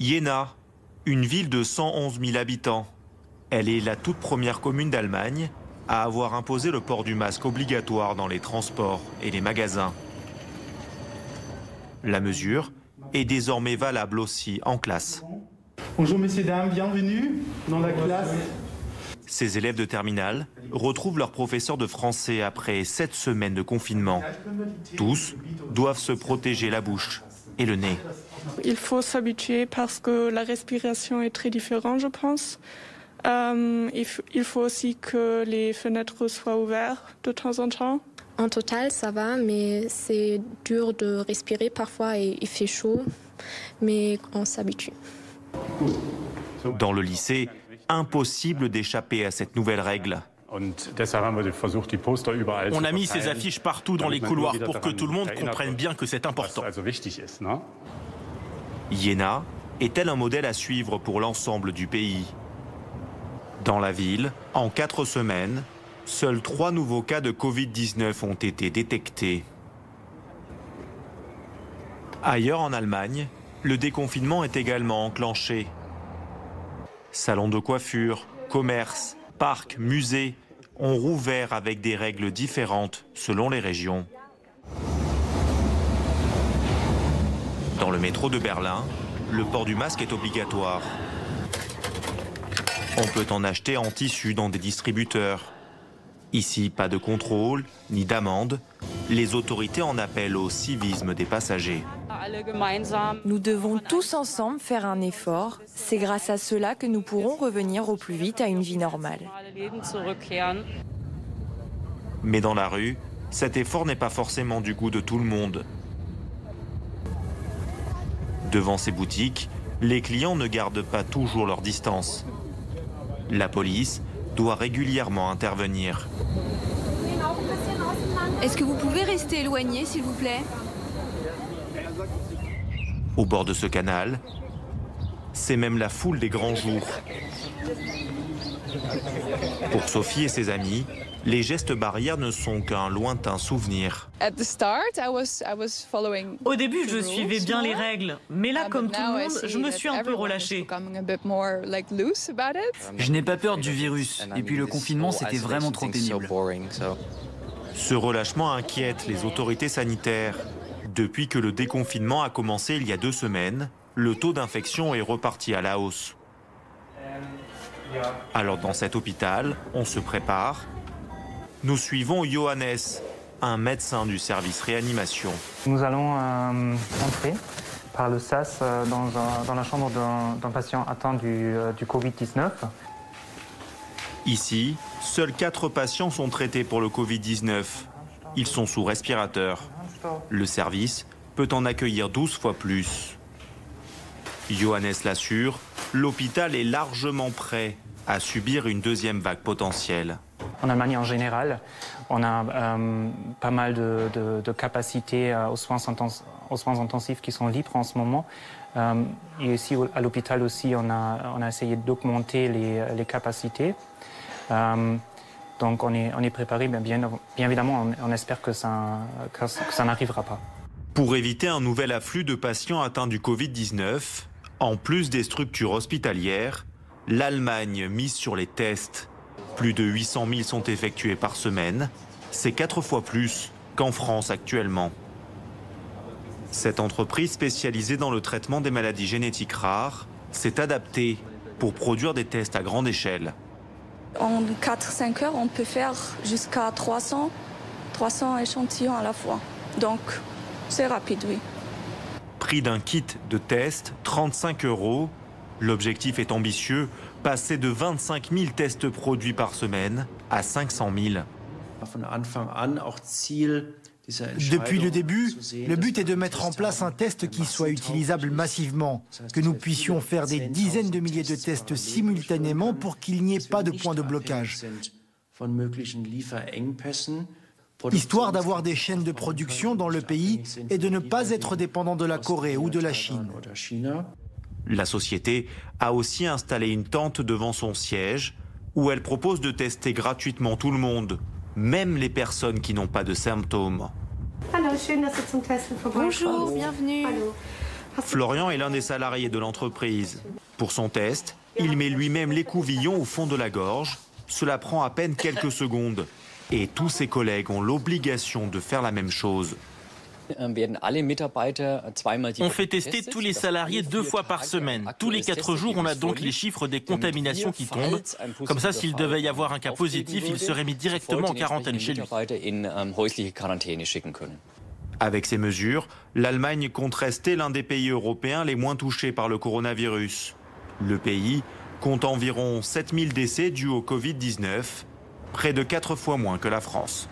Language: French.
Jena, une ville de 111 000 habitants. Elle est la toute première commune d'Allemagne à avoir imposé le port du masque obligatoire dans les transports et les magasins. La mesure est désormais valable aussi en classe. Bonjour messieurs, dames, bienvenue dans la classe. Ces élèves de terminale retrouvent leur professeur de français après 7 semaines de confinement. Tous doivent se protéger la bouche et le nez. Il faut s'habituer parce que la respiration est très différente, je pense. Il faut aussi que les fenêtres soient ouvertes de temps en temps. En total, ça va, mais c'est dur de respirer parfois et il fait chaud, mais on s'habitue. Dans le lycée, impossible d'échapper à cette nouvelle règle. On a mis ces affiches partout dans les couloirs pour que tout le monde comprenne bien que c'est important. Jena est-elle un modèle à suivre pour l'ensemble du pays? Dans la ville, en 4 semaines, seuls 3 nouveaux cas de Covid-19 ont été détectés. Ailleurs en Allemagne, le déconfinement est également enclenché. Salons de coiffure, commerces, parcs, musées ont rouvert avec des règles différentes selon les régions. Dans le métro de Berlin, le port du masque est obligatoire. On peut en acheter en tissu dans des distributeurs. Ici, pas de contrôle, ni d'amende. Les autorités en appellent au civisme des passagers. Nous devons tous ensemble faire un effort. C'est grâce à cela que nous pourrons revenir au plus vite à une vie normale. Mais dans la rue, cet effort n'est pas forcément du goût de tout le monde. Devant ces boutiques, les clients ne gardent pas toujours leur distance. La police doit régulièrement intervenir. Est-ce que vous pouvez rester éloigné, s'il vous plaît? Au bord de ce canal, c'est même la foule des grands jours. Pour Sophie et ses amis, les gestes barrières ne sont qu'un lointain souvenir. Au début, je suivais bien les règles, mais là, comme tout le monde, je me suis un peu relâchée. Je n'ai pas peur du virus, et puis le confinement, c'était vraiment trop pénible. Ce relâchement inquiète les autorités sanitaires. Depuis que le déconfinement a commencé il y a 2 semaines, le taux d'infection est reparti à la hausse. Alors dans cet hôpital, on se prépare. Nous suivons Johannes, un médecin du service réanimation. Nous allons entrer par le sas dans la chambre d'un patient atteint du Covid-19. Ici, seuls 4 patients sont traités pour le Covid-19. Ils sont sous respirateur. Le service peut en accueillir 12 fois plus. Johannes l'assure, l'hôpital est largement prêt à subir une deuxième vague potentielle. En Allemagne en général, on a pas mal de capacités aux soins intensifs qui sont libres en ce moment. Et ici à l'hôpital aussi, on a essayé d'augmenter les capacités. Donc on est préparé, mais bien évidemment, on espère que ça n'arrivera pas. Pour éviter un nouvel afflux de patients atteints du Covid-19, en plus des structures hospitalières, l'Allemagne mise sur les tests. Plus de 800 000 sont effectués par semaine. C'est 4 fois plus qu'en France actuellement. Cette entreprise spécialisée dans le traitement des maladies génétiques rares s'est adaptée pour produire des tests à grande échelle. En 4-5 heures, on peut faire jusqu'à 300 échantillons à la fois. Donc, c'est rapide, oui. Prix d'un kit de test, 35 €. L'objectif est ambitieux, passer de 25 000 tests produits par semaine à 500 000. Depuis le début, le but est de mettre en place un test qui soit utilisable massivement, que nous puissions faire des dizaines de milliers de tests simultanément pour qu'il n'y ait pas de point de blocage. Histoire d'avoir des chaînes de production dans le pays et de ne pas être dépendant de la Corée ou de la Chine. La société a aussi installé une tente devant son siège où elle propose de tester gratuitement tout le monde, même les personnes qui n'ont pas de symptômes. Bonjour, bienvenue. Florian est l'un des salariés de l'entreprise. Pour son test, il met lui-même l'écouvillon au fond de la gorge. Cela prend à peine quelques secondes. Et tous ses collègues ont l'obligation de faire la même chose. On fait tester tous les salariés 2 fois par semaine. Tous les 4 jours, on a donc les chiffres des contaminations qui tombent. Comme ça, s'il devait y avoir un cas positif, il serait mis directement en quarantaine chez lui. Avec ces mesures, l'Allemagne compte rester l'un des pays européens les moins touchés par le coronavirus. Le pays compte environ 7000 décès dus au Covid-19, près de 4 fois moins que la France.